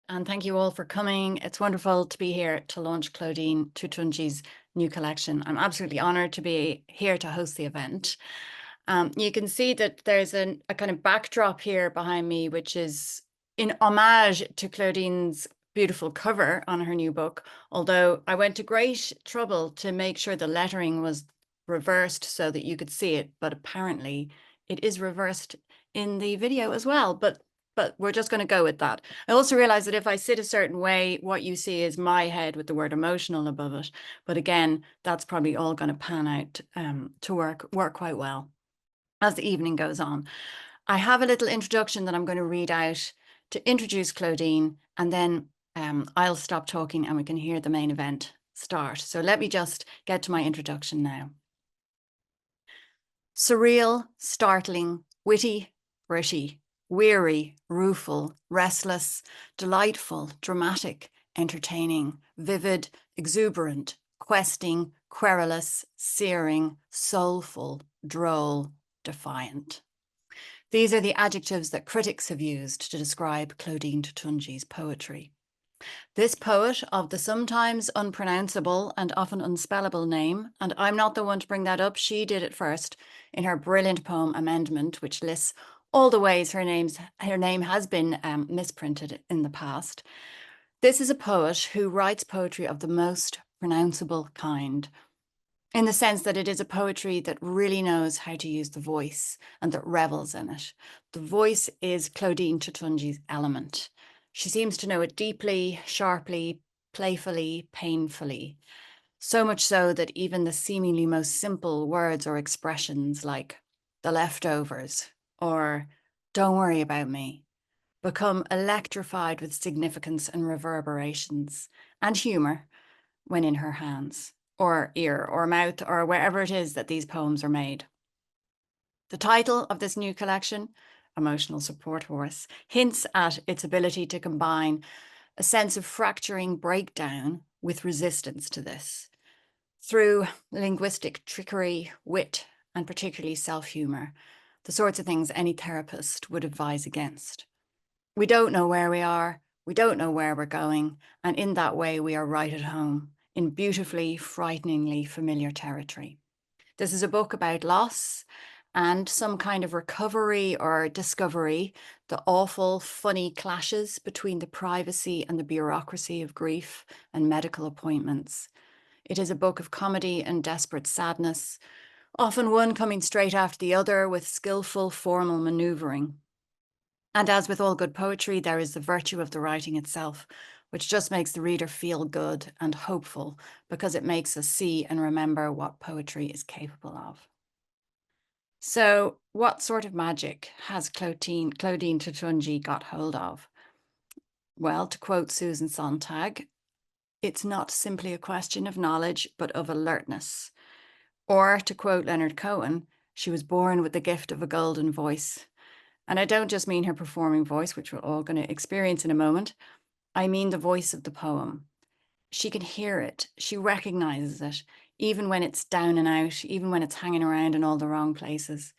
and thank you all for coming. It's wonderful to be here to launch Claudine Toutoungi's new collection. I'm absolutely honoured to be here to host the event. You can see that there's a kind of backdrop here behind me, which is in homage to Claudine's beautiful cover on her new book, although I went to great trouble to make sure the lettering was reversed so that you could see it, but apparently it is reversed in the video as well. But we're just going to go with that. I also realized that if I sit a certain way, what you see is my head with the word emotional above it. But again, that's probably all going to pan out to work quite well as the evening goes on. I have a little introduction that I'm going to read out to introduce Claudine, and then I'll stop talking and we can hear the main event start. So let me just get to my introduction now. Surreal, startling, witty, gritty, weary, rueful, restless, delightful, dramatic, entertaining, vivid, exuberant, questing, querulous, searing, soulful, droll, defiant. These are the adjectives that critics have used to describe Claudine Toutoungi's poetry. This poet of the sometimes unpronounceable and often unspellable name, and I'm not the one to bring that up, she did it first in her brilliant poem Amendment, which lists all the ways her name has been misprinted in the past. This is a poet who writes poetry of the most pronounceable kind, in the sense that it is a poetry that really knows how to use the voice and that revels in it. The voice is Claudine Toutoungi's element. She seems to know it deeply, sharply, playfully, painfully. So much so that even the seemingly most simple words or expressions like the leftovers or don't worry about me become electrified with significance and reverberations and humor when in her hands or ear or mouth or wherever it is that these poems are made. The title of this new collection, Emotional Support Horse, hints at its ability to combine a sense of fracturing breakdown with resistance to this through linguistic trickery, wit, and particularly self-humor, the sorts of things any therapist would advise against. We don't know where we are, we don't know where we're going, and in that way we are right at home, in beautifully, frighteningly familiar territory. This is a book about loss and some kind of recovery or discovery, the awful, funny clashes between the privacy and the bureaucracy of grief and medical appointments. It is a book of comedy and desperate sadness, often one coming straight after the other with skillful formal manoeuvring. And as with all good poetry, there is the virtue of the writing itself, which just makes the reader feel good and hopeful because it makes us see and remember what poetry is capable of. So what sort of magic has Claudine Toutoungi got hold of? Well, to quote Susan Sontag, it's not simply a question of knowledge, but of alertness. Or to quote Leonard Cohen, she was born with the gift of a golden voice. And I don't just mean her performing voice, which we're all going to experience in a moment. I mean the voice of the poem. She can hear it. She recognizes it, even when it's down and out, even when it's hanging around in all the wrong places.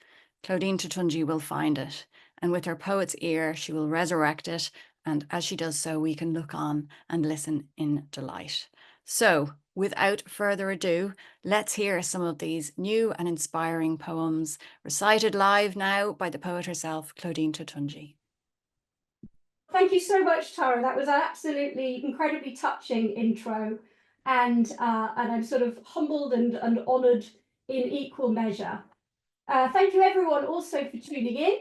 Claudine Toutoungi will find it, and with her poet's ear, she will resurrect it. And as she does so, we can look on and listen in delight. So, without further ado, let's hear some of these new and inspiring poems recited live now by the poet herself, Claudine Toutoungi. Thank you so much, Tara. That was an absolutely incredibly touching intro, and I'm sort of humbled and honoured in equal measure. Thank you, everyone, also for tuning in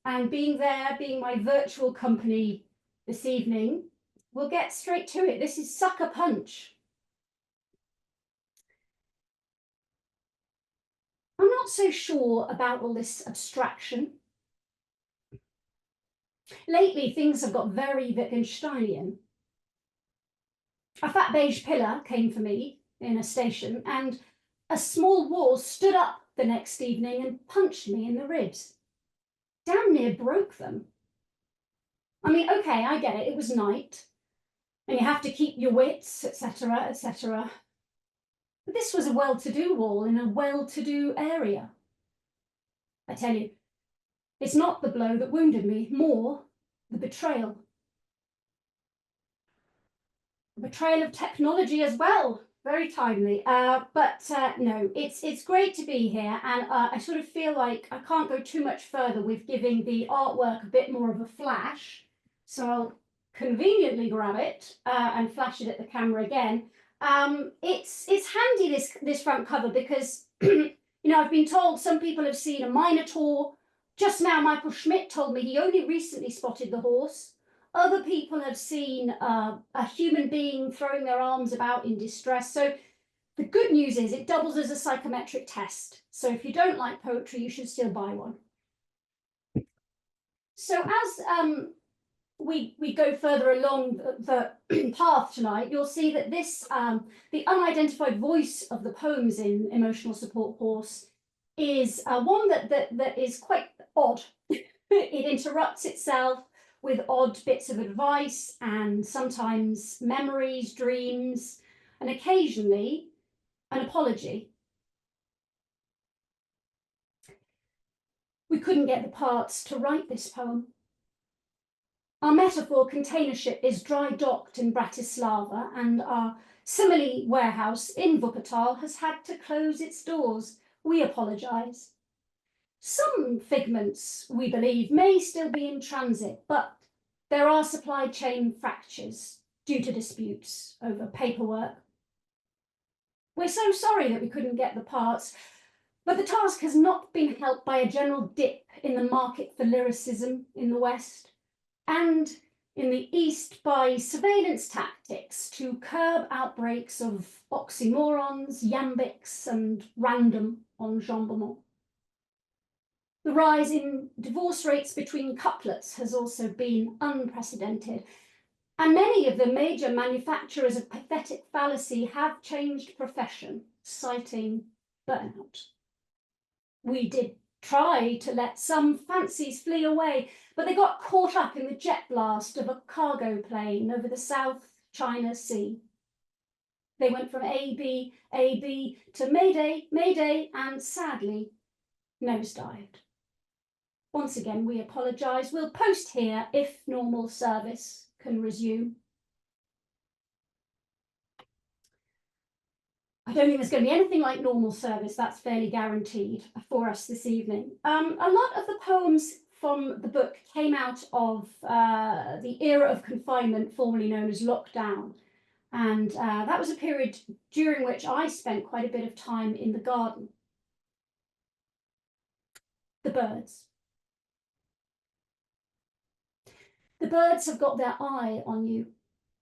and being there, being my virtual company this evening. We'll get straight to it. This is Sucker Punch. I'm not so sure about all this abstraction. Lately, things have got very Wittgensteinian. A fat beige pillar came for me in a station, and a small wall stood up the next evening and punched me in the ribs. Damn near broke them. I mean, okay, I get it, it was night, and you have to keep your wits, etc., etc. But this was a well-to-do wall in a well-to-do area. I tell you, it's not the blow that wounded me, more the betrayal. betrayal of technology as well. Very timely. No, it's great to be here, and I sort of feel like I can't go too much further with giving the artwork a bit more of a flash. So I'll conveniently grab it and flash it at the camera again. It's handy, this front cover, because I've been told some people have seen a minotaur. Just now, Michael Schmidt told me he only recently spotted the horse. Other people have seen a human being throwing their arms about in distress. So the good news is it doubles as a psychometric test. So if you don't like poetry, you should still buy one. So as we go further along the path tonight, you'll see that this, the unidentified voice of the poems in Emotional Support Horse is one that is quite odd. It interrupts itself with odd bits of advice and sometimes memories, dreams, and occasionally an apology. We couldn't get the parts to write this poem. Our metaphor container ship is dry docked in Bratislava, and our simile warehouse in Wuppertal has had to close its doors. We apologise. Some figments, we believe, may still be in transit, but there are supply chain fractures due to disputes over paperwork. We're so sorry that we couldn't get the parts, but the task has not been helped by a general dip in the market for lyricism in the West, and in the East by surveillance tactics to curb outbreaks of oxymorons, iambics, and random enjambment. The rise in divorce rates between couplets has also been unprecedented, and many of the major manufacturers of pathetic fallacy have changed profession, citing burnout. We did try to let some fancies flee away, but they got caught up in the jet blast of a cargo plane over the South China Sea. They went from AB, AB to Mayday, Mayday, and sadly, nosedived. Once again, we apologise. We'll post here if normal service can resume. I don't think there's going to be anything like normal service, that's fairly guaranteed for us this evening. A lot of the poems from the book came out of the era of confinement, formerly known as lockdown. And that was a period during which I spent quite a bit of time in the garden. The birds. The birds have got their eye on you.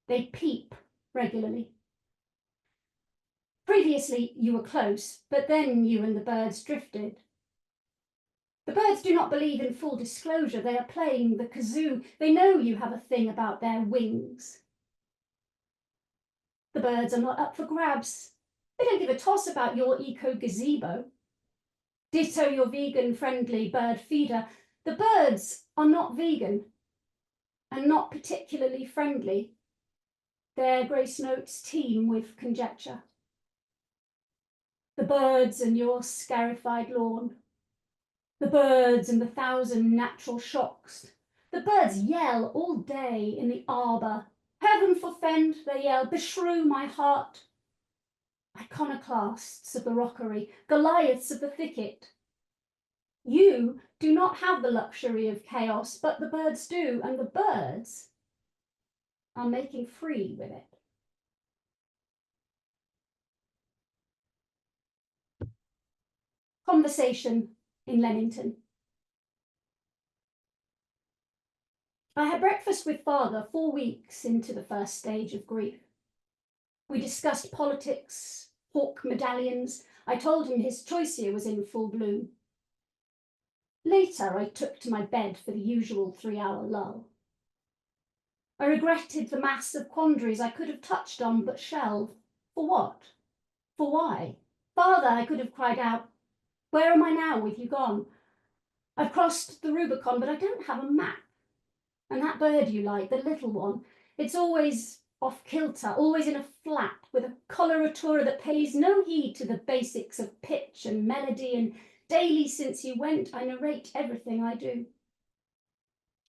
They peep regularly. Previously, you were close, but then you and the birds drifted. The birds do not believe in full disclosure. They are playing the kazoo. They know you have a thing about their wings. The birds are not up for grabs. They don't give a toss about your eco-gazebo. Ditto your vegan-friendly bird feeder. The birds are not vegan and not particularly friendly. Their grace notes teem with conjecture. The birds and your scarified lawn. The birds and the thousand natural shocks. The birds yell all day in the arbour. Heaven forfend, they yell, beshrew my heart. Iconoclasts of the rockery, Goliaths of the thicket. You do not have the luxury of chaos, but the birds do, and the birds are making free with it. Conversation in Leamington. I had breakfast with father 4 weeks into the first stage of grief. We discussed politics, hawk medallions. I told him his choice was in full bloom. Later, I took to my bed for the usual 3-hour lull. I regretted the mass of quandaries I could have touched on but shelved. For what? For why? Father, I could have cried out, where am I now with you gone? I've crossed the Rubicon, but I don't have a map. And that bird you like, the little one, it's always off kilter, always in a flap with a coloratura that pays no heed to the basics of pitch and melody, and daily since you went, I narrate everything I do.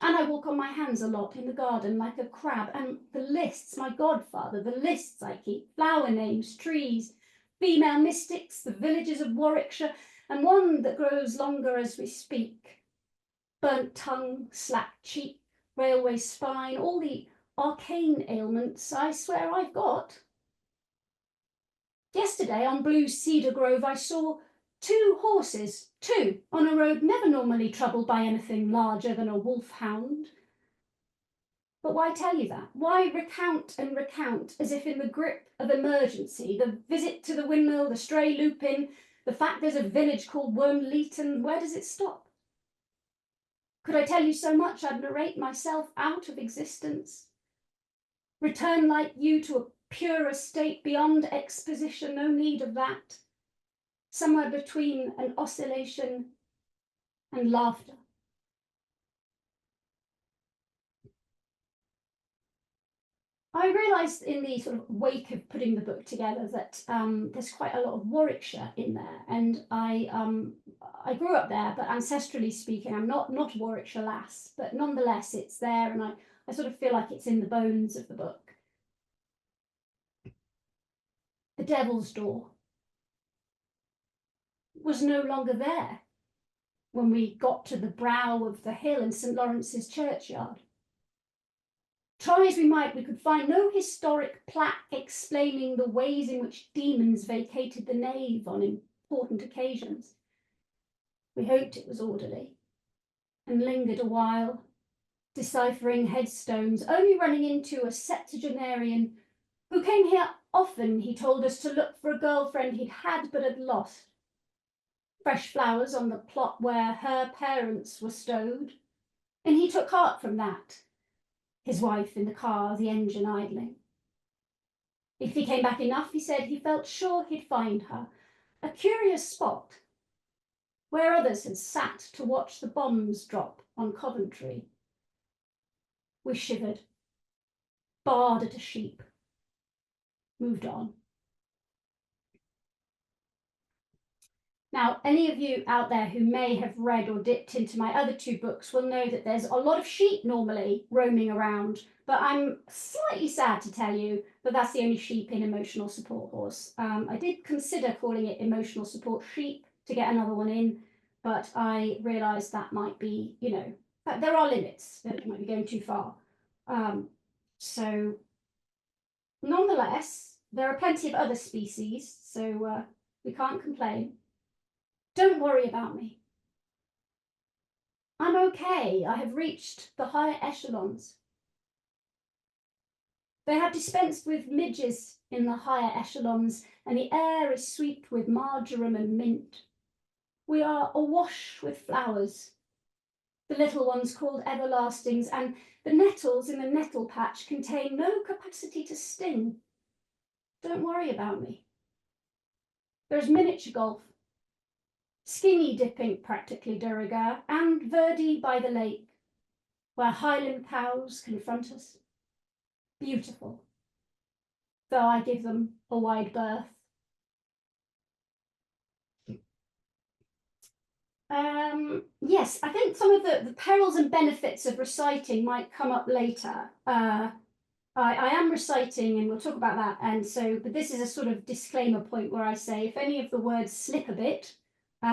And I walk on my hands a lot in the garden like a crab. And the lists, my godfather, the lists I keep, flower names, trees, female mystics, the villages of Warwickshire, and one that grows longer as we speak. Burnt tongue, slack cheek, railway spine, all the arcane ailments I swear I've got. Yesterday on Blue Cedar Grove I saw 2 horses, 2, on a road never normally troubled by anything larger than a wolfhound. But why tell you that? Why recount and recount as if in the grip of emergency, the visit to the windmill, the stray lupin, the fact there's a village called Wormleeton, where does it stop? Could I tell you so much I'd narrate myself out of existence? Return like you to a purer state beyond exposition, no need of that. Somewhere between an oscillation and laughter. I realised in the sort of wake of putting the book together that there's quite a lot of Warwickshire in there, and I grew up there, but ancestrally speaking, I'm not a Warwickshire lass, but nonetheless it's there, and I sort of feel like it's in the bones of the book. The Devil's Door was no longer there when we got to the brow of the hill in St. Lawrence's churchyard. Try as we might, we could find no historic plaque explaining the ways in which demons vacated the nave on important occasions. We hoped it was orderly and lingered a while, deciphering headstones, only running into a septuagenarian who came here often, he told us, to look for a girlfriend he'd had but had lost. Fresh flowers on the plot where her parents were stowed, and he took heart from that. His wife in the car, the engine idling. If he came back enough, he said, he felt sure he'd find her. A curious spot, where others had sat to watch the bombs drop on Coventry. We shivered, barred at a sheep, moved on. Now, any of you out there who may have read or dipped into my other 2 books will know that there's a lot of sheep normally roaming around, but I'm slightly sad to tell you that that's the only sheep in Emotional Support Horse. I did consider calling it Emotional Support Sheep to get another one in, but I realised that might be, you know, that there are limits, that it might be going too far. So, nonetheless, there are plenty of other species, so we can't complain. Don't worry about me. I'm okay. I have reached the higher echelons. They have dispensed with midges in the higher echelons, and the air is sweet with marjoram and mint. We are awash with flowers, the little ones called everlastings, and the nettles in the nettle patch contain no capacity to sting. Don't worry about me. There's miniature golf, skinny dipping practically de rigueur, and Verdi by the lake, where Highland cows confront us. Beautiful, though I give them a wide berth. Yes, I think some of the perils and benefits of reciting might come up later. I am reciting, and we'll talk about that. And so, but this is a sort of disclaimer point where I say, if any of the words slip a bit, look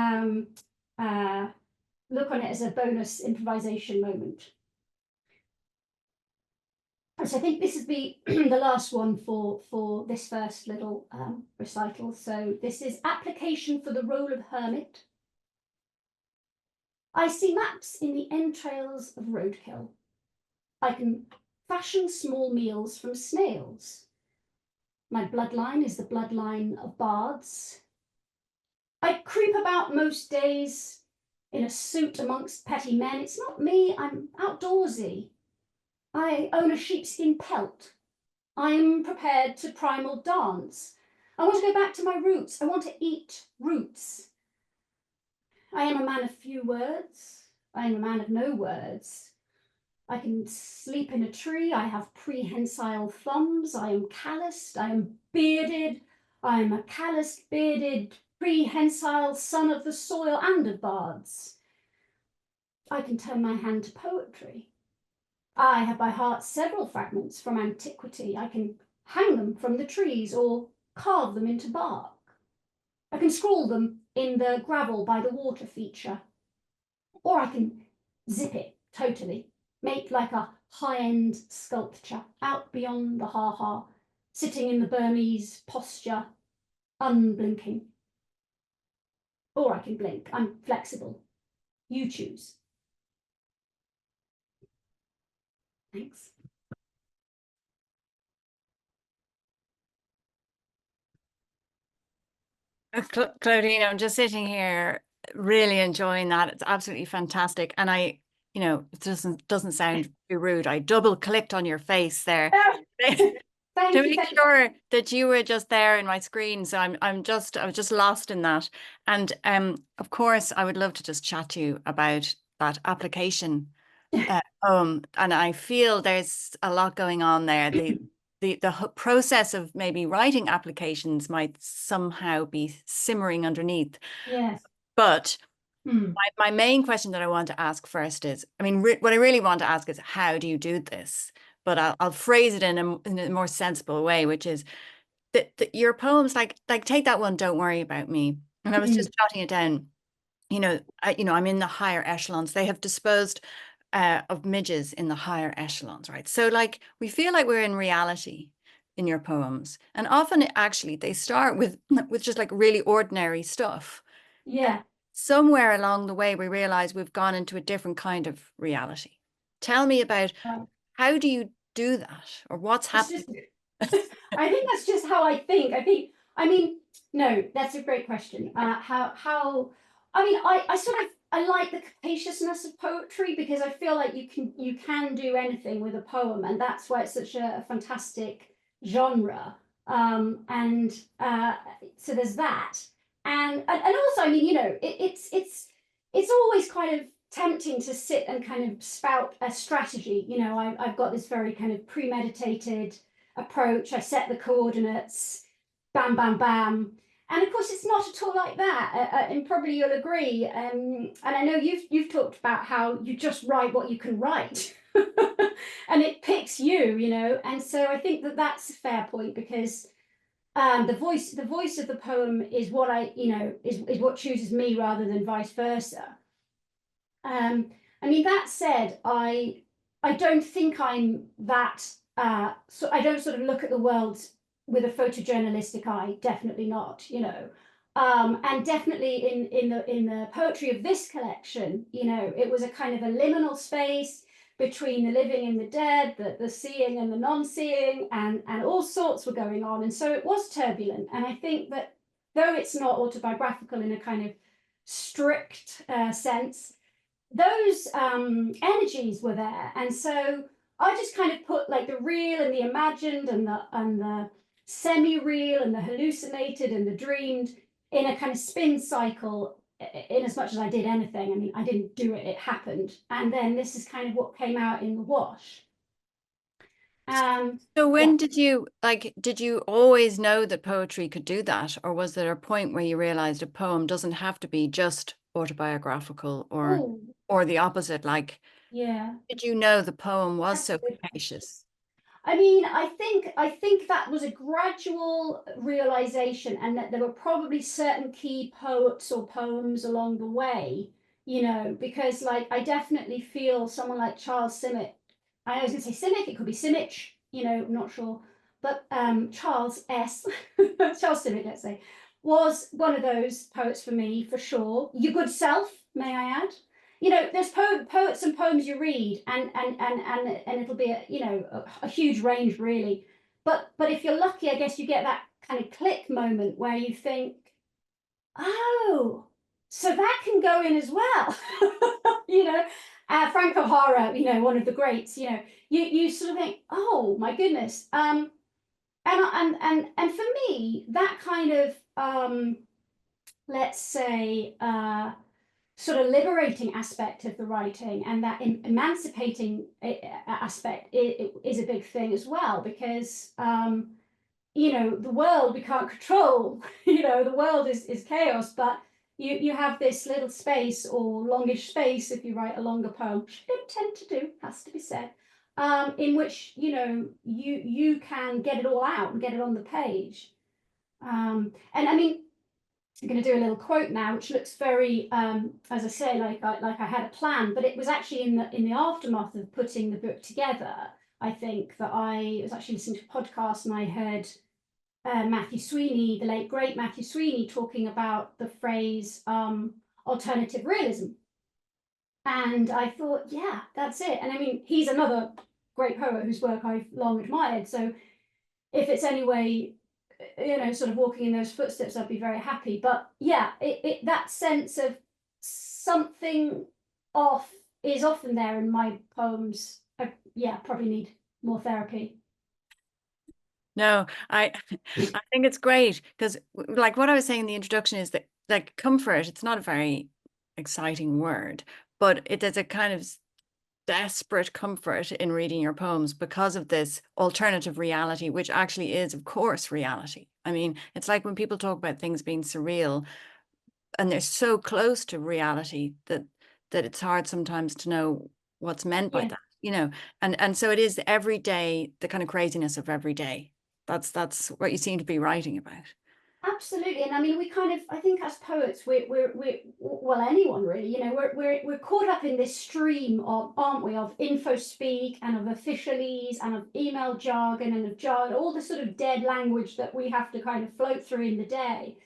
on it as a bonus improvisation moment. So I think this is the last one for this first little recital. So this is application for the role of hermit. I see maps in the entrails of roadkill. I can fashion small meals from snails. My bloodline is the bloodline of bards. I creep about most days in a suit amongst petty men. It's not me, I'm outdoorsy. I own a sheepskin pelt. I'm prepared to primal dance. I want to go back to my roots. I want to eat roots. I am a man of few words. I am a man of no words. I can sleep in a tree. I have prehensile thumbs. I am calloused. I am bearded. I am a calloused, bearded, prehensile son of the soil and of bards. I can turn my hand to poetry. I have by heart several fragments from antiquity. I can hang them from the trees or carve them into bark. I can scrawl them in the gravel by the water feature. Or I can zip it totally, make like a high-end sculpture out beyond the ha-ha, sitting in the Burmese posture, unblinking. Or I can blink. I'm flexible. You choose. Thanks. Claudine, I'm just sitting here really enjoying that. It's absolutely fantastic. And it doesn't sound too rude. I double clicked on your face there to Thank you. make Thank you. sure that you were just there in my screen. So I was just lost in that. And of course, I would love to just chat to you about that application and I feel there's a lot going on there. The process of maybe writing applications might somehow be simmering underneath. Yes. But Hmm. my main question that I want to ask first is, I mean, what I really want to ask is, how do you do this? But I'll phrase it in a more sensible way, which is that your poems, like take that one, Don't Worry About Me. And I was Hmm. just jotting it down. I'm in the higher echelons. They have disposed of midges in the higher echelons, right? So like we feel like we're in reality in your poems, and often actually they start with with just like really ordinary stuff. Yeah. Somewhere along the way, we realize we've gone into a different kind of reality. Tell me about Right. how do you do that, or what's It's happening? just, I think that's just how I think. I mean, no, that's a great question. I mean, I sort of, I like the capaciousness of poetry because I feel like you can do anything with a poem, and that's why it's such a fantastic genre. And so there's that, and also, I mean, it's always kind of tempting to sit and kind of spout a strategy. I've got this very kind of premeditated approach. I set the coordinates, bam, bam, bam. And of course, it's not at all like that. And probably you'll agree. And I know you've talked about how you just write what you can write, and it picks you. And so I think that that's a fair point because the voice of the poem is what is what chooses me rather than vice versa. I mean, that said, I don't think I'm that. So I don't sort of look at the world with a photojournalistic eye. Definitely not. And definitely in the poetry of this collection, it was a kind of a liminal space between the living and the dead, the seeing and the non-seeing, and all sorts were going on. And so it was turbulent. And I think that though it's not autobiographical in a kind of strict sense, those energies were there, and so I just kind of put like the real and the imagined and the semi-real and the hallucinated and the dreamed in a kind of spin cycle. In as much as I did anything, I mean, I didn't do it; it happened, and then this is kind of what came out in the wash. So Yeah. when did you always know that poetry could do that? Or was there a point where you realized a poem doesn't have to be just autobiographical Oh, or the opposite? Like, yeah. did you know the poem was That's a so good question. capacious? I mean, I think that was a gradual realization, and that there were probably certain key poets or poems along the way, because like I definitely feel someone like Charles Simic. I was going to say Simic, it could be Simic, I'm not sure, but Charles S. Charles Simic, let's say, was one of those poets for me for sure. Your good self, may I add? There's poets and poems you read, and it'll be a huge range really. But if you're lucky, I guess you get that kind of click moment where you think, oh, so that can go in as well. you know Frank O'Hara, one of the greats. You sort of think, oh my goodness. And for me, that kind of let's say sort of liberating aspect of the writing, and that emancipating aspect is a big thing as well, because the world we can't control. The world is chaos, but you have this little space, or longish space if you write a longer poem, which you don't tend to do, has to be said, in which, you know, you can get it all out and get it on the page. And I mean, I'm going to do a little quote now, which looks very, as I say, like I had a plan, but it was actually in the aftermath of putting the book together. I think that I was actually listening to a podcast and I heard Matthew Sweeney, the late great Matthew Sweeney, talking about the phrase alternative realism. And I thought, yeah, that's it. And I mean, he's another great poet whose work I've long admired. So if it's any way, you know, sort of walking in those footsteps, I'd be very happy. But yeah, that sense of something off is often there in my poems. Yeah, probably need more therapy. No, I think it's great because, like what I was saying in the introduction, is that like comfort, it's not a very exciting word, but it is a kind of desperate comfort in reading your poems because of this alternative reality, which actually is, of course, reality. I mean, it's like when people talk about things being surreal and they're so close to reality that it's hard sometimes to know what's meant by Yeah. that, you know. And so it is every day, the kind of craziness of every day. That's what you seem to be writing about. Absolutely, and I mean, we kind of, I think, as poets, we're well, anyone really, you know, we're caught up in this stream of, aren't we, of info speak and of officialese and of email jargon and of jargon, all the sort of dead language that we have to kind of float through in the day.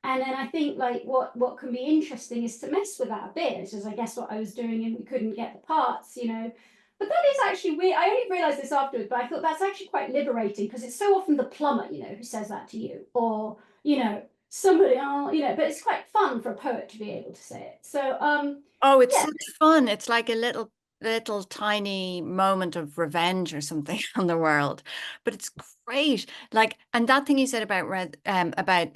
And then I think, like, what can be interesting is to mess with that a bit, which is, I guess, what I was doing, and we couldn't get the parts, you know. But that is actually weird. I only realized this afterwards, but I thought that's actually quite liberating because it's so often the plumber, you know, who says that to you, or you know, somebody, oh, you know, but it's quite fun for a poet to be able to say it. So, Oh, it's yeah, such fun. It's like a little tiny moment of revenge or something on the world. But it's great. Like, and that thing you said about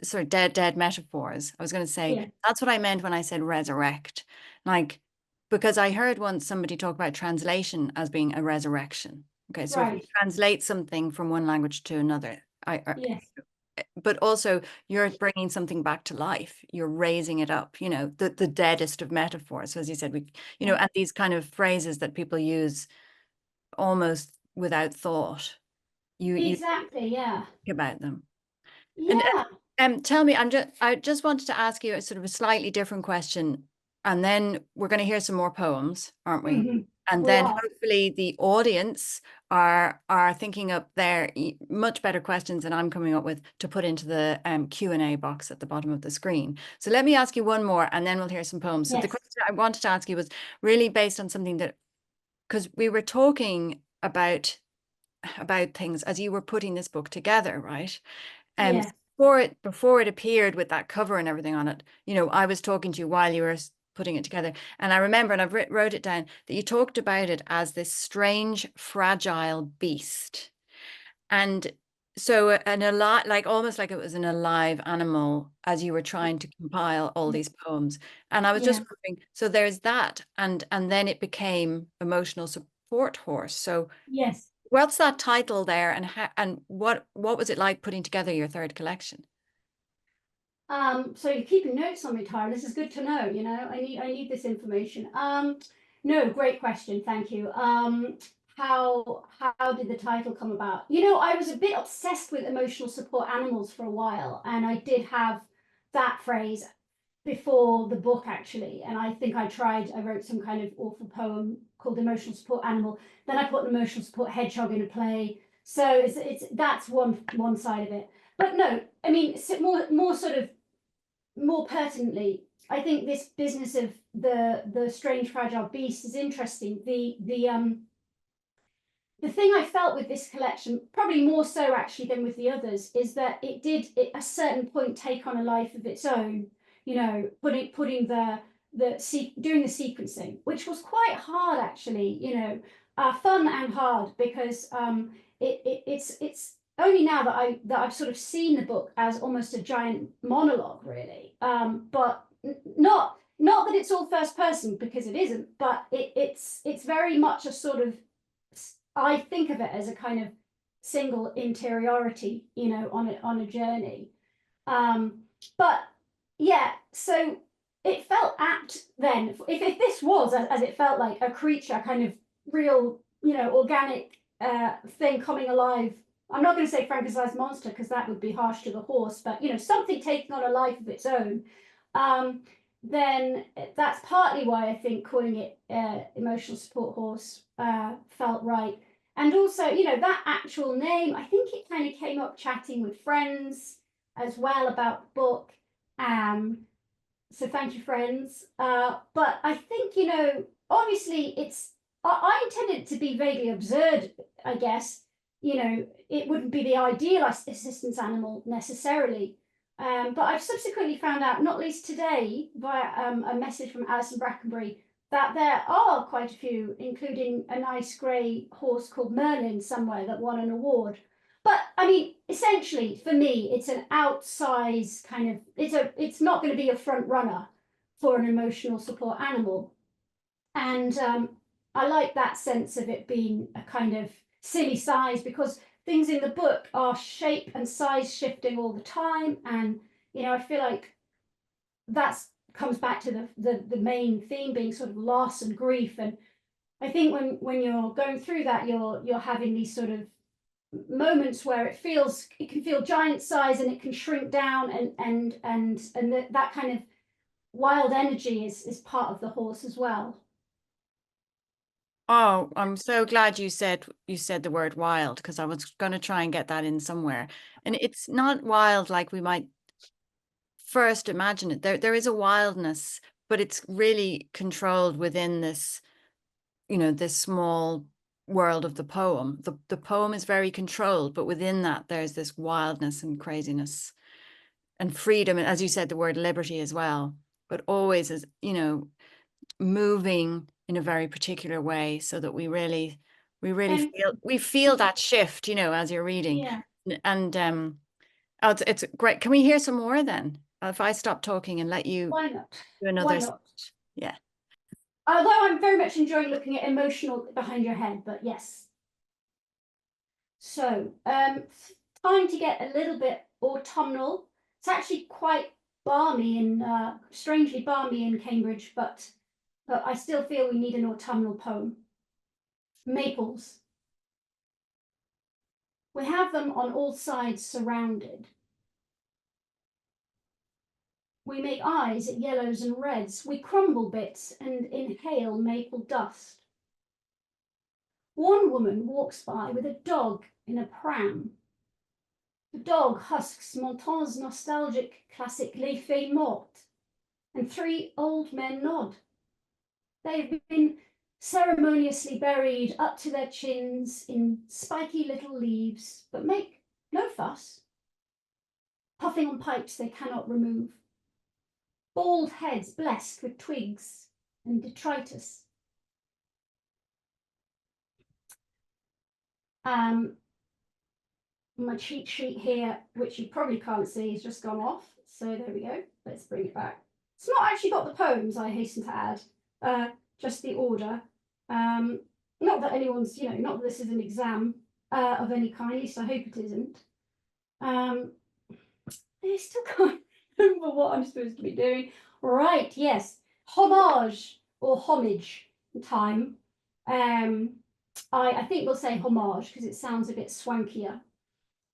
sort of dead metaphors, I was going to say yeah, that's what I meant when I said resurrect. Like, because I heard once somebody talk about translation as being a resurrection. Okay, so if you right, translate something from one language to another, yes, but also you're bringing something back to life. You're raising it up, you know, the deadest of metaphors. So as you said, you know, yeah, and these kind of phrases that people use almost without thought, you exactly, yeah, think about them. And yeah, tell me, I just wanted to ask you a sort of a slightly different question, and then we're going to hear some more poems, aren't we? hmm, And we then are, hopefully the audience are thinking up their much better questions than I'm coming up with to put into the Q&A box at the bottom of the screen. So let me ask you one more, and then we'll hear some poems. So the yes, question I wanted to ask you was really based on something that, because we were talking about things as you were putting this book together, right? yeah, Before it appeared with that cover and everything on it, you know, I was talking to you while you were putting it together, and I remember, and wrote it down, that you talked about it as this strange, fragile beast, and so an alive, like almost like it was an alive animal as you were trying to compile all these poems. And I was just yeah, wondering, so there's that, and then it became emotional support horse. So yes. what's that title there, and how, and what was it like putting together your third collection? So you're keeping notes on me, Tara. This is good to know. You know, I need this information. No, great question. Thank you. How did the title come about? You know, I was a bit obsessed with emotional support animals for a while, and I did have that phrase before the book actually. And I think I wrote some kind of awful poem called Emotional Support Animal. Then I put an emotional support hedgehog in a play. So it's that's one side of it. But no, I mean more sort of more pertinently, I think this business of the strange fragile beast is interesting. The thing I felt with this collection, probably more so actually than with the others, is that it did at a certain point take on a life of its own. You know, putting doing the sequencing, which was quite hard actually. You know, fun and hard because it's only now that I've sort of seen the book as almost a giant monologue, really. But not that it's all first person because it isn't, but it's very much a sort of I think of it as a kind of single interiority, you know, on a journey. Um, but yeah, so it felt apt then. If this was as it felt like a creature, kind of real organic thing coming alive. I'm not going to say Frankenstein's monster because that would be harsh to the horse, but something taking on a life of its own. Then that's partly why I think calling it emotional support horse felt right. And also, that actual name, I think it kind of came up chatting with friends as well about the book. So thank you, friends. But I think, obviously I intended it to be vaguely absurd, I guess. It wouldn't be the ideal assistance animal necessarily. But I've subsequently found out, not least today, via a message from Alison Brackenbury, that there are quite a few, including a nice grey horse called Merlin somewhere that won an award. But I mean, essentially, for me, it's an outsized kind of. It's not going to be a front runner for an emotional support animal, and I like that sense of it being a kind of silly size, because things in the book are shape and size shifting all the time, and I feel like that's comes back to the main theme being sort of loss and grief. And I think when you're going through that, you're having these sort of moments where it can feel giant size, and it can shrink down, and that kind of wild energy is part of the horse as well. Oh, I'm so glad you said the word wild, because I was going to try and get that in somewhere. And it's not wild like we might first imagine it. There is a wildness, but it's really controlled within this, this small world of the poem. The poem is very controlled, but within that there's this wildness and craziness and freedom, and as you said, the word liberty as well, but always as, moving in a very particular way, so that we really And feel that shift, as you're reading. yeah, And oh, it's great. Can we hear some more then? If I stop talking and let you why not? do another. Why not? Yeah. Although I'm very much enjoying looking at emotional behind your head, but yes. So, time to get a little bit autumnal. It's actually quite balmy and strangely balmy in Cambridge, but I still feel we need an autumnal poem. Maples. We have them on all sides surrounded. We make eyes at yellows and reds. We crumble bits and inhale maple dust. One woman walks by with a dog in a pram. The dog husks Montaigne's nostalgic classic Les Fées Mortes, and 3 old men nod. They have been ceremoniously buried up to their chins in spiky little leaves, but make no fuss, puffing on pipes they cannot remove. Bald heads blessed with twigs and detritus. My cheat sheet here, which you probably can't see, has just gone off. So there we go. Let's bring it back. It's not actually got the poems, I hasten to add, just the order. Not that anyone's, not that this is an exam of any kind, at least I hope it isn't. I still can't remember what I'm supposed to be doing. Right, yes. Homage or homage time. I think we'll say homage because it sounds a bit swankier.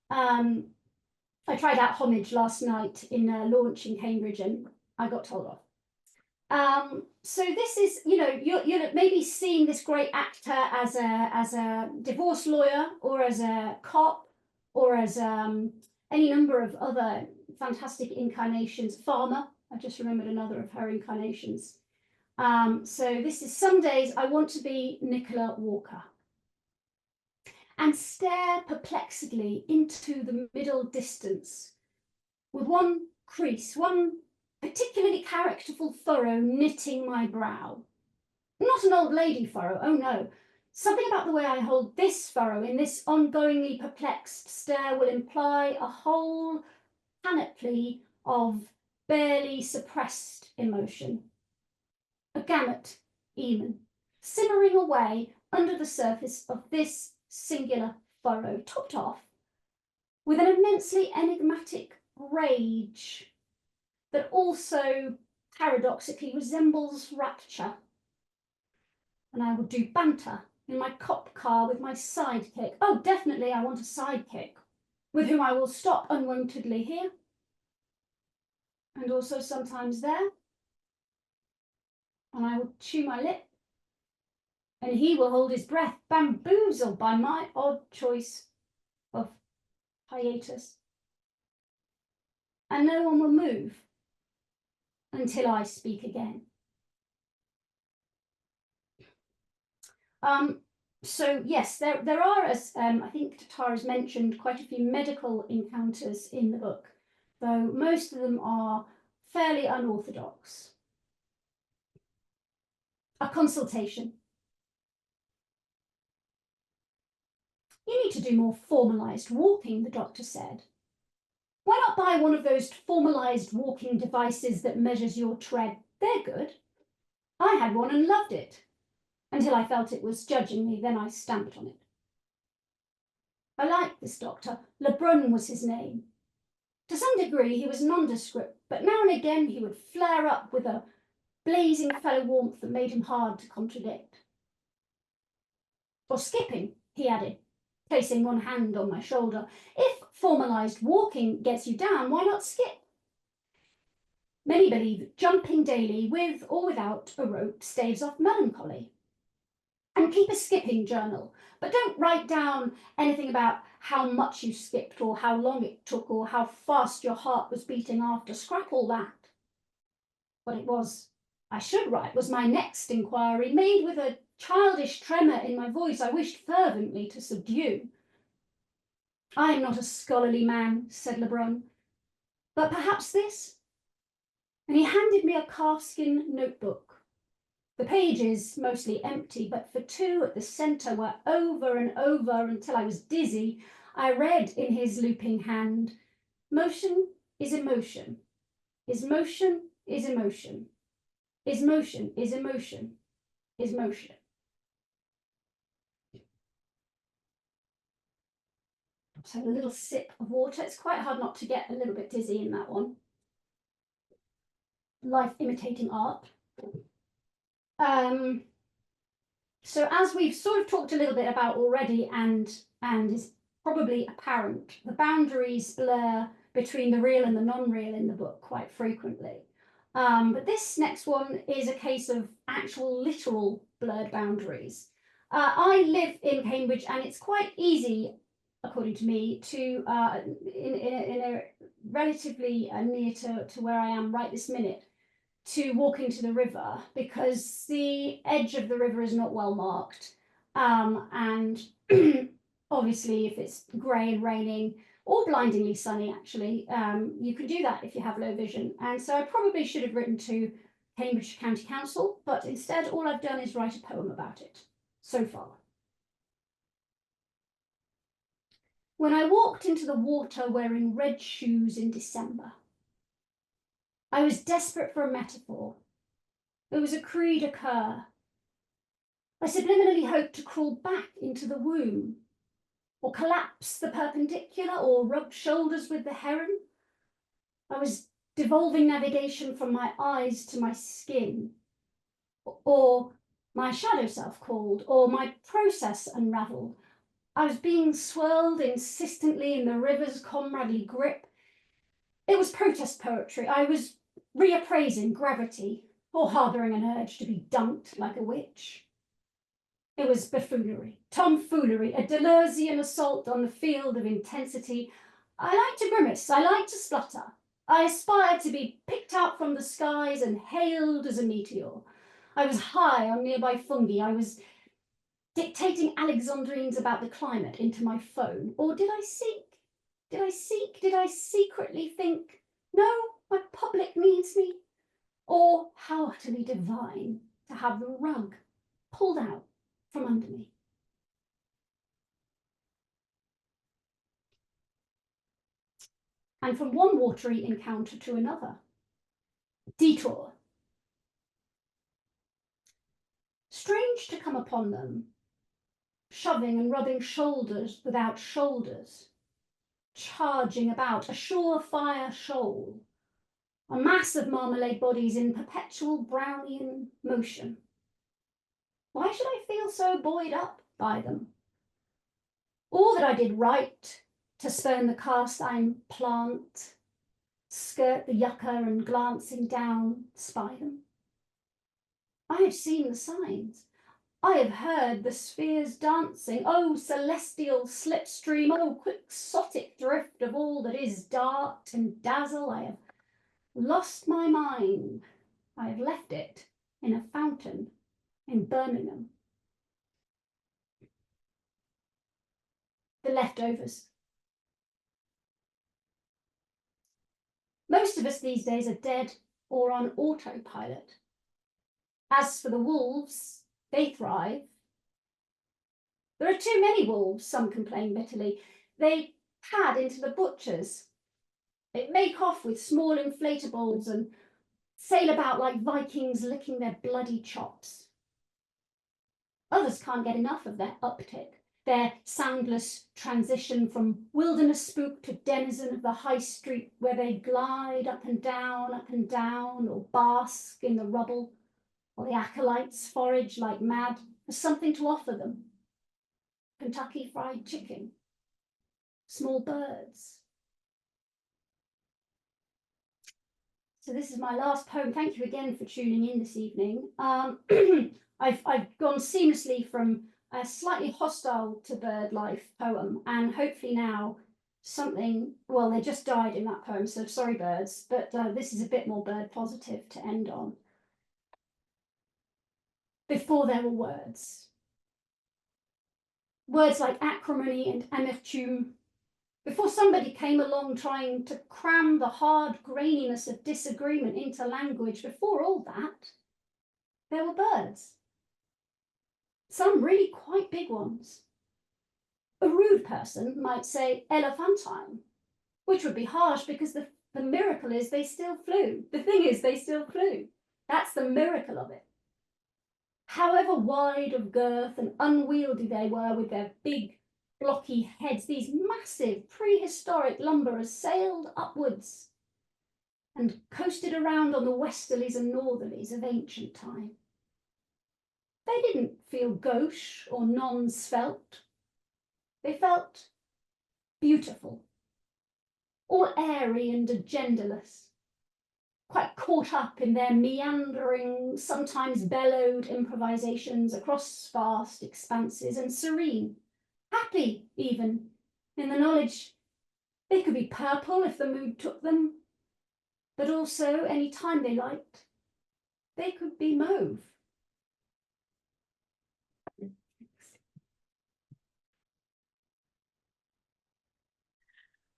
I tried out homage last night in a launch in Cambridge, and I got told off. So this is, you're maybe seeing this great actor as a divorce lawyer, or as a cop, or as any number of other fantastic incarnations. Farmer, I just remembered another of her incarnations. So this is Some Days I Want to Be Nicola Walker, and stare perplexedly into the middle distance, with one crease, one particularly characterful furrow knitting my brow. Not an old lady furrow, oh no. Something about the way I hold this furrow in this ongoingly perplexed stare will imply a whole panoply of barely suppressed emotion. A gamut, even, simmering away under the surface of this singular furrow, topped off with an immensely enigmatic rage that also paradoxically resembles rapture. And I will do banter in my cop car with my sidekick. Oh, definitely I want a sidekick with whom I will stop unwontedly here and also sometimes there, and I will chew my lip, and he will hold his breath, bamboozled by my odd choice of hiatus. And no one will move until I speak again. So yes, there are, as I think Tara's mentioned, quite a few medical encounters in the book, though most of them are fairly unorthodox. A consultation. You need to do more formalised walking, the doctor said. Why not buy one of those formalised walking devices that measures your tread? They're good. I had one and loved it, until I felt it was judging me, then I stamped on it. I liked this doctor. Lebrun was his name. To some degree, he was nondescript, but now and again he would flare up with a blazing fellow warmth that made him hard to contradict. Or skipping, he added, placing one hand on my shoulder. If formalised walking gets you down, why not skip? Many believe that jumping daily, with or without a rope, staves off melancholy. And keep a skipping journal, but don't write down anything about how much you skipped or how long it took or how fast your heart was beating after. Scrap all that. What it was I should write was my next inquiry, made with a childish tremor in my voice I wished fervently to subdue. I am not a scholarly man, said Lebrun, but perhaps this. And he handed me a calfskin notebook. The pages mostly empty, but for two at the centre were over and over until I was dizzy. I read in his looping hand, motion is emotion. Is motion is emotion. Is motion is emotion. Is motion. So a little sip of water. It's quite hard not to get a little bit dizzy in that one. Life imitating art. So as we've sort of talked a little bit about already and is probably apparent, the boundaries blur between the real and the non-real in the book quite frequently. But this next one is a case of actual literal blurred boundaries. I live in Cambridge and it's quite easy, according to me, to in a relatively near to where I am right this minute, to walk into the river because the edge of the river is not well marked. And obviously if it's grey and raining or blindingly sunny, actually, you can do that if you have low vision. And so I probably should have written to Cambridge County Council, but instead all I've done is write a poem about it so far. When I walked into the water wearing red shoes in December, I was desperate for a metaphor. It was a cri de coeur. I subliminally hoped to crawl back into the womb, or collapse the perpendicular, or rub shoulders with the heron. I was devolving navigation from my eyes to my skin, or my shadow self called, or my process unravelled. I was being swirled insistently in the river's comradely grip. It was protest poetry. I was reappraising gravity, or harbouring an urge to be dunked like a witch. It was buffoonery, tomfoolery, a Deleuzian assault on the field of intensity. I like to grimace, I like to splutter. I aspired to be picked out from the skies and hailed as a meteor. I was high on nearby fungi. I was dictating Alexandrines about the climate into my phone. Or did I seek? Did I secretly think, no, my public needs me? Or how utterly divine to have the rug pulled out from under me. And from one watery encounter to another. Detour. Strange to come upon them, shoving and rubbing shoulders without shoulders, charging about a surefire shoal, a mass of marmalade bodies in perpetual Brownian motion. Why should I feel so buoyed up? by them. All that I did right, to spurn the cast iron plant, skirt the yucca and glancing down, spy them. I have seen the signs. I have heard the spheres dancing. Oh, celestial slipstream, oh, quixotic drift of all that is dart and dazzle. I have lost my mind. I have left it in a fountain in Birmingham. The leftovers. Most of us these days are dead or on autopilot. As for the wolves, they thrive. There are too many wolves, some complain bitterly. They pad into the butchers. They make off with small inflatables and sail about like Vikings licking their bloody chops. Others can't get enough of their uptick, their soundless transition from wilderness spook to denizen of the high street, where they glide up and down, or bask in the rubble, while the acolytes forage like mad for something to offer them. Kentucky Fried Chicken, small birds. So this is my last poem. Thank you again for tuning in this evening. I've gone seamlessly from a slightly hostile to bird life poem, and hopefully now something, well, they just died in that poem, so sorry birds, but this is a bit more bird positive to end on. Before there were words. Words like acrimony and amertume. Before somebody came along trying to cram the hard graininess of disagreement into language, before all that, there were birds. Some really quite big ones. A rude person might say elephantine, which would be harsh because the miracle is they still flew. The thing is, they still flew. That's the miracle of it. However wide of girth and unwieldy they were with their big, blocky heads, these massive prehistoric lumberers sailed upwards and coasted around on the westerlies and northerlies of ancient time. They didn't feel gauche or non-svelte. They felt beautiful, all airy and agendaless, quite caught up in their meandering, sometimes bellowed improvisations across vast expanses, and serene, happy even, in the knowledge they could be purple if the mood took them, but also, any time they liked, they could be mauve.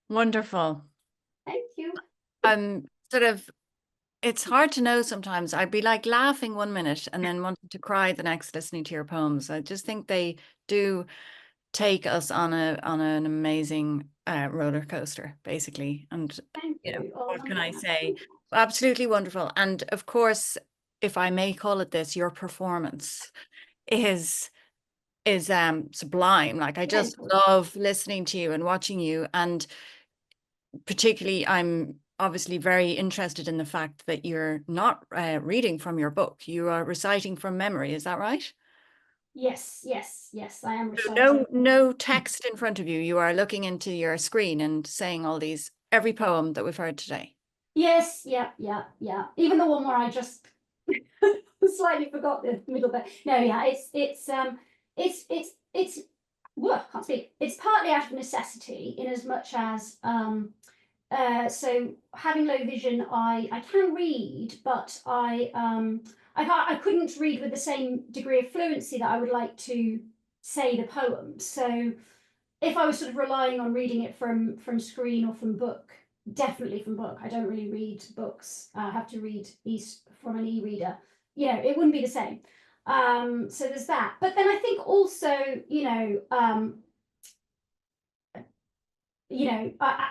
Wonderful. Thank you. Sort of, it's hard to know sometimes. I'd be like laughing one minute and then wanting to cry the next listening to your poems. I just think they do take us on an amazing roller coaster, basically. And Thank you. Oh, what can I say? Absolutely wonderful. And of course, if I may call it this, your performance is sublime. Like, I just love listening to you and watching you, and particularly I'm obviously very interested in the fact that you're not reading from your book, you are reciting from memory. Is that right? Yes, I am So reciting. no text in front of you, you are looking into your screen and saying all these, every poem that we've heard today. Yes, yeah. Even the one where I just slightly forgot the middle bit. No, yeah, it's well, can't speak. It's partly out of necessity, in as much as so having low vision, I can read, but I couldn't read with the same degree of fluency that I would like to say the poem. So if I was sort of relying on reading it from screen or from book, definitely from book. I don't really read books. I have to read these from an e-reader. You know, it wouldn't be the same. So there's that. But then I think also,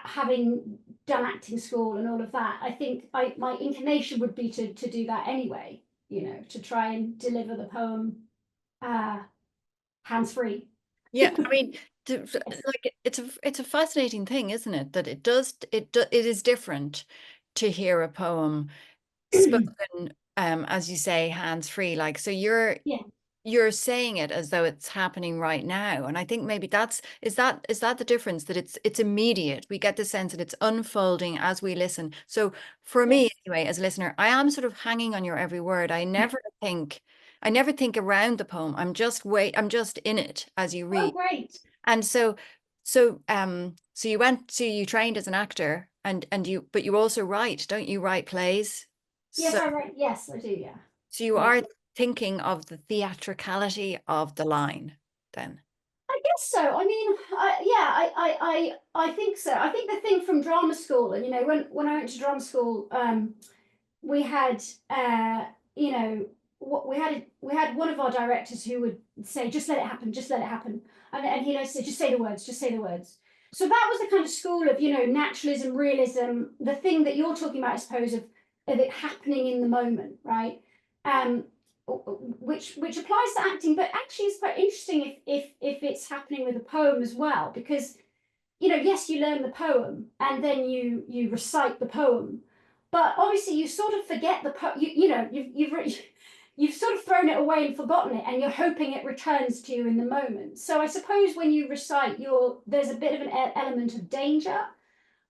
having done acting school and all of that, I think my inclination would be to do that anyway. To try and deliver the poem hands-free. Yeah, I mean, like it's a fascinating thing, isn't it? That it is different to hear a poem spoken, as you say, hands free. Like, so you're Yeah. you're saying it as though it's happening right now. And I think maybe is that the difference, that it's immediate. We get the sense that it's unfolding as we listen. So for me Yes. anyway, as a listener, I am sort of hanging on your every word. I never think around the poem. I'm just in it as you Oh, read. great. And so you trained as an actor, but you also write, don't you write plays? Yes, So I write. Yes, I do. Yeah. so you Yeah. are thinking of the theatricality of the line then. I guess so. I mean, yeah, I think so. I think the thing from drama school, and when I went to drama school, we had you know we had one of our directors who would say, just let it happen, just let it happen, and he'd always say, just say the words, just say the words. So that was the kind of school of naturalism, realism, the thing that you're talking about, I suppose, of it happening in the moment, right? um which applies to acting, but actually it's quite interesting if it's happening with a poem as well, because yes, you learn the poem and then you recite the poem, but obviously you sort of forget the you've sort of thrown it away and forgotten it, and you're hoping it returns to you in the moment. So I suppose when you recite, there's a bit of an element of danger,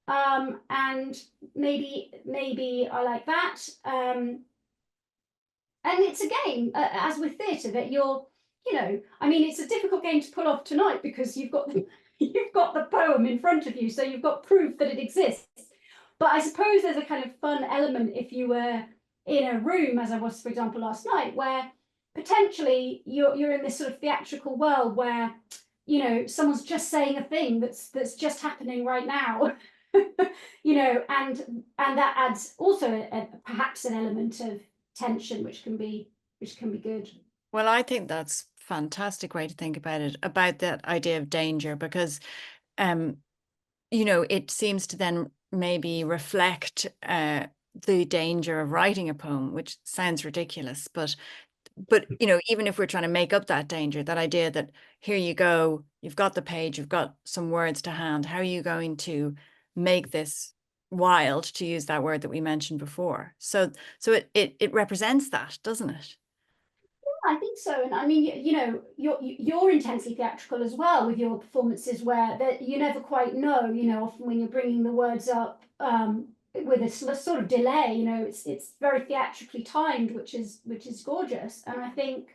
and maybe I like that. And it's a game, as with theatre, that I mean, it's a difficult game to pull off tonight because you've got the poem in front of you, so you've got proof that it exists. But I suppose there's a kind of fun element if you were in a room, as I was, for example, last night, where potentially you're in this sort of theatrical world where someone's just saying a thing that's just happening right now. And that adds also perhaps an element of tension, which can be good. Well, I think that's a fantastic way to think about it, about that idea of danger, because um, it seems to then maybe reflect the danger of writing a poem, which sounds ridiculous, but even if we're trying to make up that danger, that idea that here you go, you've got the page, you've got some words to hand, how are you going to make this wild, to use that word that we mentioned before? So it represents that, doesn't it? I think so, and I mean, you're intensely theatrical as well with your performances, where that you never quite know. Often when you're bringing the words up, with a sort of delay, it's very theatrically timed, which is gorgeous. And I think,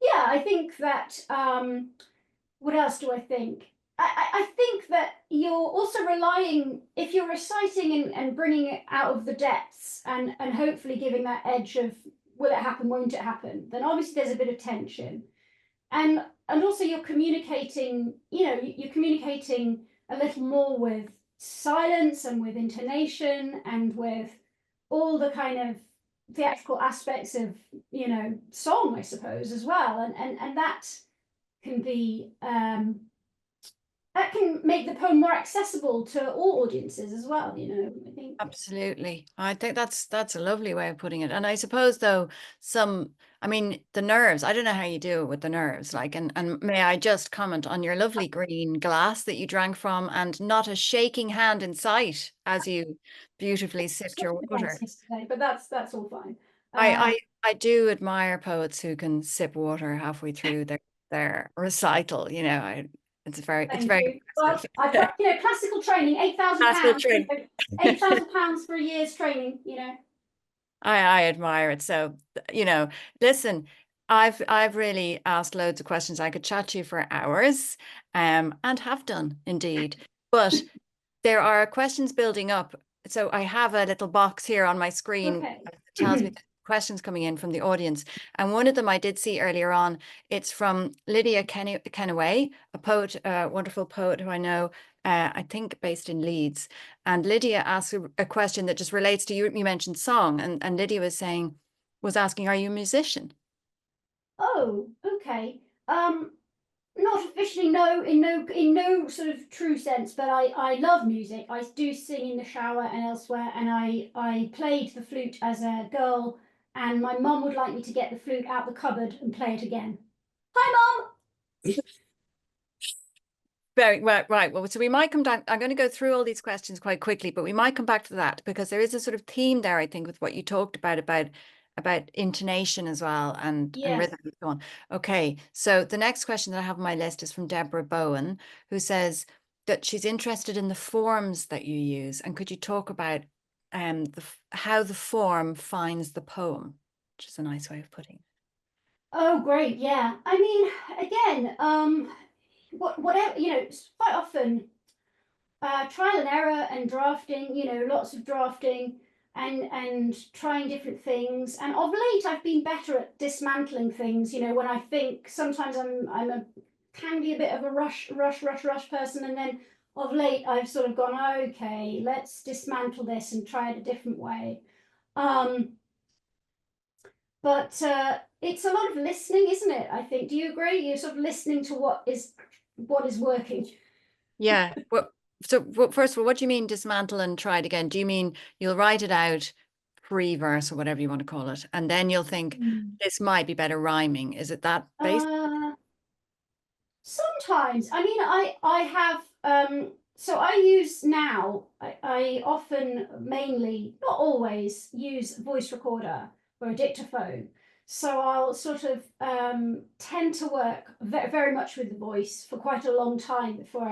yeah, I think that. What else do I think? I think that you're also relying, if you're reciting and bringing it out of the depths, and hopefully giving that edge of, will it happen, won't it happen, then obviously there's a bit of tension. And also you're communicating a little more with silence and with intonation and with all the kind of theatrical aspects of song, I suppose, as well. And can be that can make the poem more accessible to all audiences as well, I think. Absolutely. I think that's a lovely way of putting it. And I suppose though, I mean, the nerves, I don't know how you do it with the nerves, like, and may I just comment on your lovely green glass that you drank from, and not a shaking hand in sight as you beautifully sipped your water. Yesterday, but that's all fine. I um I I do admire poets who can sip water halfway through their recital, it's very Thank you. Well, impressive. I've got classical training, 8,000 Classical pounds trait. 8,000 pounds for a year's training. I admire it. So, listen, I've really asked loads of questions. I could chat to you for hours, and have done indeed. But there are questions building up. So I have a little box here on my screen Okay. that tells me the questions coming in from the audience. And one of them I did see earlier on. It's from Lydia Kennaway, a poet, a wonderful poet who I know, I think based in Leeds. And Lydia asked a question that just relates to you. You mentioned song, and Lydia was asking, are you a musician? Oh, okay. Not officially, no, in no sort of true sense, but I love music. I do sing in the shower and elsewhere, and I played the flute as a girl, and my mum would like me to get the flute out the cupboard and play it again. Hi, mum. Very well, right. Well, so we might come down. I'm going to go through all these questions quite quickly, but we might come back to that because there is a sort of theme there, I think, with what you talked about about intonation as well and Yes. rhythm and so on. Okay, so the next question that I have on my list is from Deborah Bowen, who says that she's interested in the forms that you use, and could you talk about how the form finds the poem, which is a nice way of putting it. Oh, great. Yeah. I mean, again, whatever, quite often trial and error and drafting, lots of drafting and trying different things. And of late, I've been better at dismantling things. When I think sometimes can be a bit of a rush person, and then of late I've sort of gone, okay, let's dismantle this and try it a different way. But it's a lot of listening, isn't it? I think. Do you agree? You're sort of listening to what is working. Yeah. Well, first of all, what do you mean dismantle and try it again? Do you mean you'll write it out pre-verse or whatever you want to call it, and then you'll think Mm. this might be better rhyming? Is it that base? Uh, Sometimes. I mean, I have so I use now, I often, mainly, not always, use voice recorder or a dictaphone. So I'll sort of tend to work very much with the voice for quite a long time before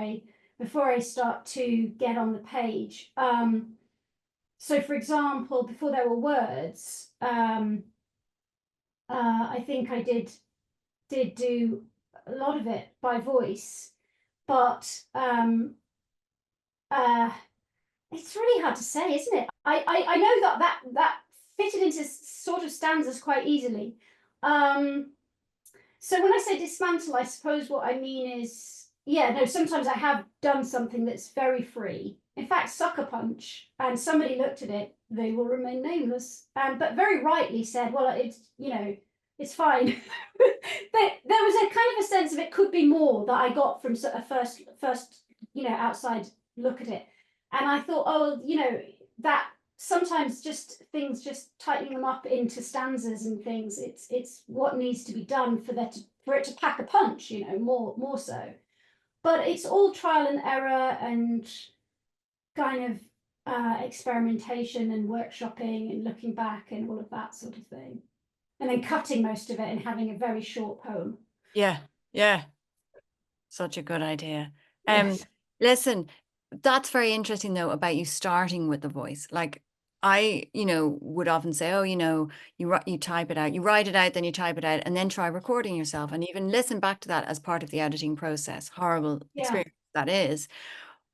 I start to get on the page. So for example, before there were words, I think I did do a lot of it by voice, but uh, it's really hard to say, isn't it? I know that fitted into sort of stanzas quite easily. So when I say dismantle, I suppose what I mean is, yeah, no, sometimes I have done something that's very free. In fact, Sucker Punch, and somebody looked at it, they will remain nameless, but very rightly said, well, it's fine. There was a kind of a sense of it could be more that I got from a first, outside look at it. And I thought, oh, that sometimes just things, just tightening them up into stanzas and things, it's what needs to be done for it to pack a punch, more so. But it's all trial and error and kind of experimentation and workshopping and looking back and all of that sort of thing, and then cutting most of it and having a very short poem. Yeah, yeah, such a good idea. Yes. Listen, that's very interesting though about you starting with the voice. Like I, would often say, oh, you type it out, you write it out, then you type it out, and then try recording yourself, and even listen back to that as part of the editing process. Horrible Yeah. experience that is.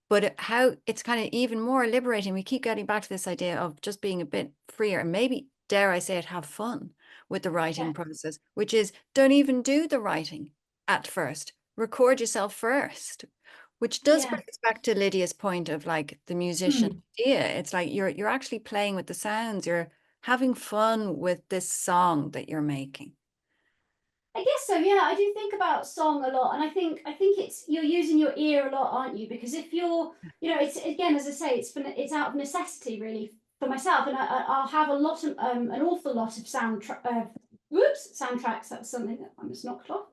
But how it's kind of even more liberating. We keep getting back to this idea of just being a bit freer and maybe, dare I say it, have fun with the Yeah. writing process, which is don't even do the writing at first. Record yourself first, which does Yeah. bring us back to Lydia's point of like the musician Hmm. idea. It's like you're actually playing with the sounds. You're having fun with this song that you're making. I guess so. Yeah, I do think about song a lot, and I think it's you're using your ear a lot, aren't you? Because if you're, it's, again, as I say, it's out of necessity really for myself, and I'll have a lot of an awful lot of soundtracks. That's something that I must knock off.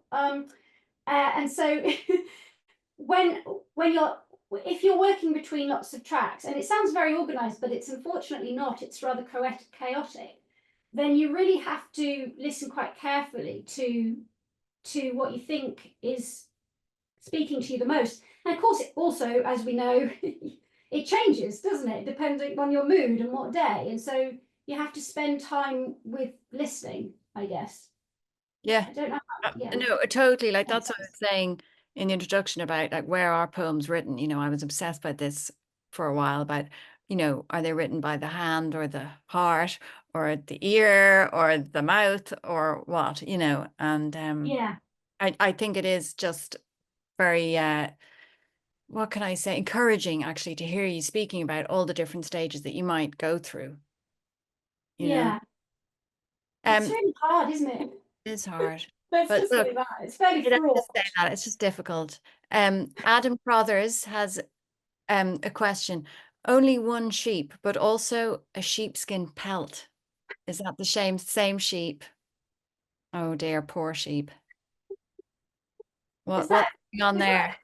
And so when you're, if you're working between lots of tracks, and it sounds very organized, but it's unfortunately not. It's rather chaotic. Then you really have to listen quite carefully to what you think is speaking to you the most. And of course, it also, as we know, it changes, doesn't it, depending on your mood and what day. And so you have to spend time with listening, I guess. Yeah. I don't know how, yeah. No, totally. Like Makes that's what I sense. was saying in the introduction about like where are poems written. I was obsessed by this for a while about, are they written by the hand or the heart or the ear or the mouth or what. And Yeah, I think it is just very what can I say, encouraging actually to hear you speaking about all the different stages that you might go through, you know. yeah. It's Um, really hard, isn't it? it's hard. Let's But just look, say that. It's fairly I just fraught. say that it's just difficult. Adam Crothers has a question. Only one sheep, but also a sheepskin pelt. Is that the same sheep? Oh dear, poor sheep. Is What's that, going on is that, there?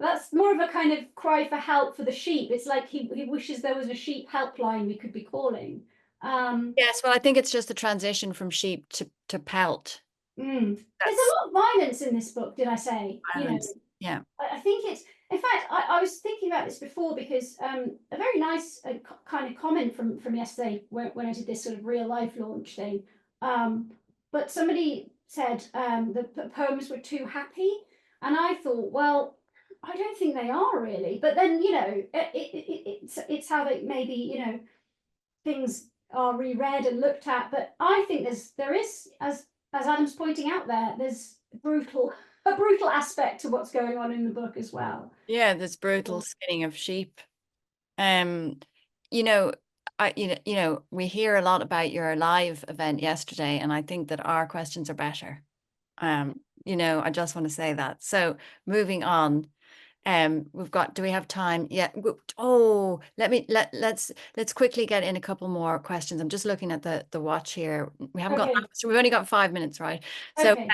that's more of a kind of cry for help for the sheep. It's like he wishes there was a sheep helpline we could be calling. Yes, well, I think it's just the transition from sheep to pelt. There's That's a lot of violence in this book, did I say? You know, violence. Yeah. I think it's, in fact, I was thinking about this before because a very nice kind of comment from yesterday when I did this sort of real life launch thing. But somebody said the poems were too happy. And I thought, well, I don't think they are really. But then, you know, it's how they maybe, you know, things are reread and looked at. But I think there is, as Adam's pointing out there, there's a brutal aspect to what's going on in the book as well. Yeah, this brutal skinning of sheep. Um, you know, we hear a lot about your live event yesterday, and I think that our questions are better. I just want to say that. So moving on, do we have time? Yeah. Oh, let's quickly get in a couple more questions. I'm just looking at the watch here. Okay, We've only got 5 minutes, right? So okay,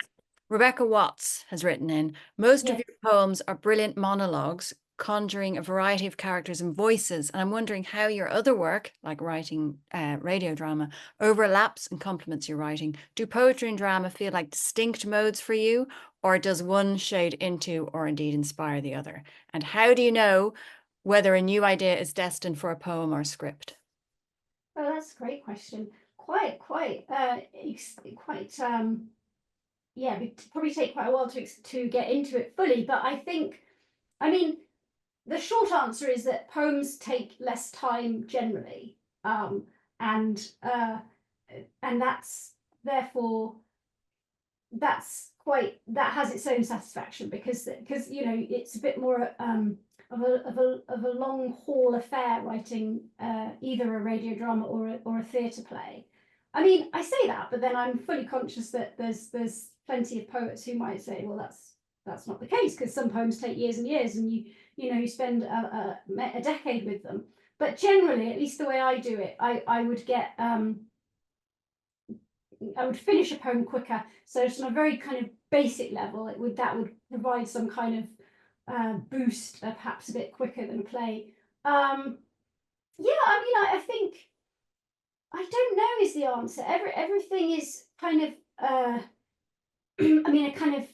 Rebecca Watts has written in, most of yeah. your poems are brilliant monologues, conjuring a variety of characters and voices. And I'm wondering how your other work, like writing radio drama, overlaps and complements your writing. Do poetry and drama feel like distinct modes for you, or does one shade into or indeed inspire the other? And how do you know whether a new idea is destined for a poem or script? Oh, that's a great question. Quite, yeah, it'd probably take quite a while to get into it fully. But I think, I mean, the short answer is that poems take less time generally, and that's therefore that has its own satisfaction because you know it's a bit more of a long haul affair writing either a radio drama or a theatre play. I mean, I say that, but then I'm fully conscious that there's plenty of poets who might say, well, that's not the case because some poems take years and years, and you know you spend a decade with them. But generally, at least the way I do it, I would get I would finish a poem quicker. So just on a very kind of basic level, that would provide some kind of boost, perhaps a bit quicker than a play. Yeah, I mean, I think I don't know is the answer. Everything is kind of I mean, a kind of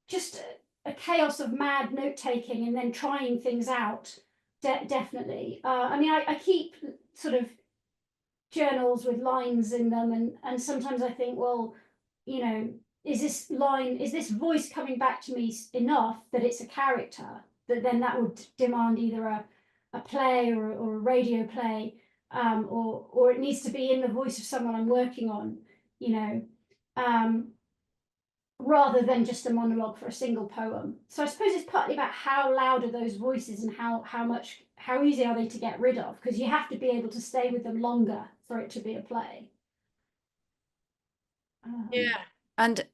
just a chaos of mad note taking and then trying things out. Definitely. I mean, I keep sort of journals with lines in them, and sometimes I think, well, you know, is this voice coming back to me enough that it's a character that would demand either a play or a radio play, or it needs to be in the voice of someone I'm working on, you know, um, rather than just a monologue for a single poem. So I suppose it's partly about how loud are those voices and how easy are they to get rid of, because you have to be able to stay with them longer for it to be a play. Yeah. And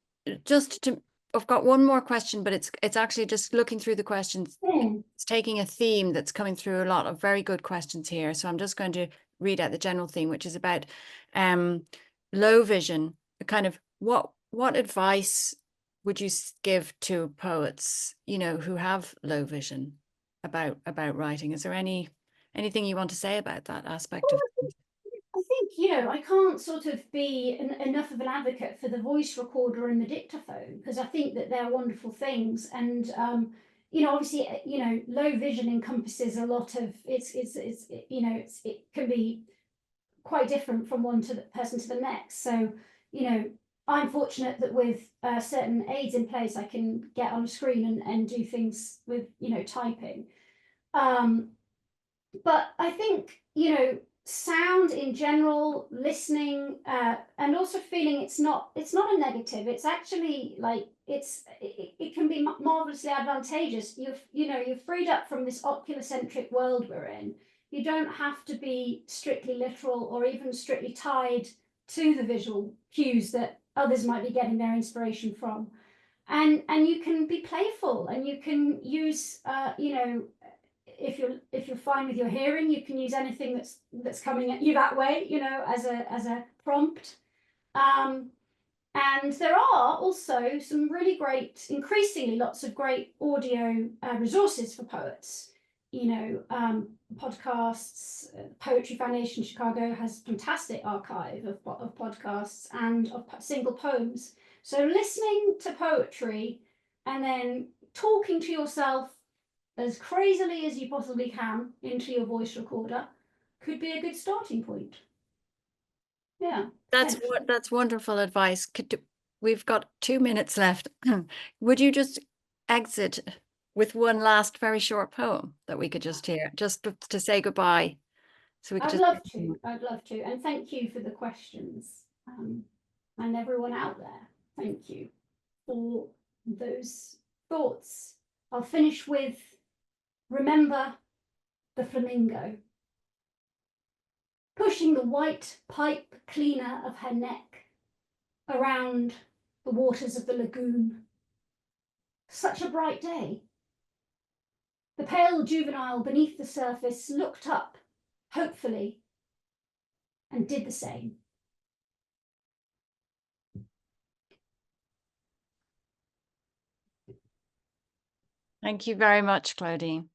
just to, I've got one more question, but it's actually just looking through the questions. Mm. It's taking a theme that's coming through a lot of very good questions here. So I'm just going to read out the general theme, which is about um, low vision. Kind of what advice would you give to poets, who have low vision about writing? Is there anything you want to say about that aspect of things? I think, you know, I can't sort of be enough of an advocate for the voice recorder and the dictaphone, because I think that they're wonderful things. And, you know, obviously, you know, low vision encompasses a lot of it can be quite different from one to the person to the next. So, you know, I'm fortunate that with certain aids in place, I can get on a screen and do things with, you know, typing. Um, but I think, you know, sound in general, listening, and also feeling it's not a negative. It's actually like it can be marvelously advantageous. You're freed up from this oculocentric world we're in. You don't have to be strictly literal or even strictly tied to the visual cues that others might be getting their inspiration from. And you can be playful, and you can use you know, if you're fine with your hearing, you can use anything that's coming at you that way, you know, as a prompt. Um, and there are also some really great, increasingly lots of great audio resources for poets. podcasts. Poetry Foundation Chicago has a fantastic archive of podcasts and of single poems. So listening to poetry and then talking to yourself as crazily as you possibly can into your voice recorder could be a good starting point. Yeah. That's wonderful advice. We've got 2 minutes left. Would you just exit with one last very short poem that we could just hear, just to say goodbye? So we could I'd just. love to. I'd love to. And thank you for the questions. And everyone out there, thank you for those thoughts. I'll finish with remember the flamingo, pushing the white pipe cleaner of her neck around the waters of the lagoon. Such a bright day. The pale juvenile beneath the surface looked up, hopefully, and did the same. Thank you very much, Claudine.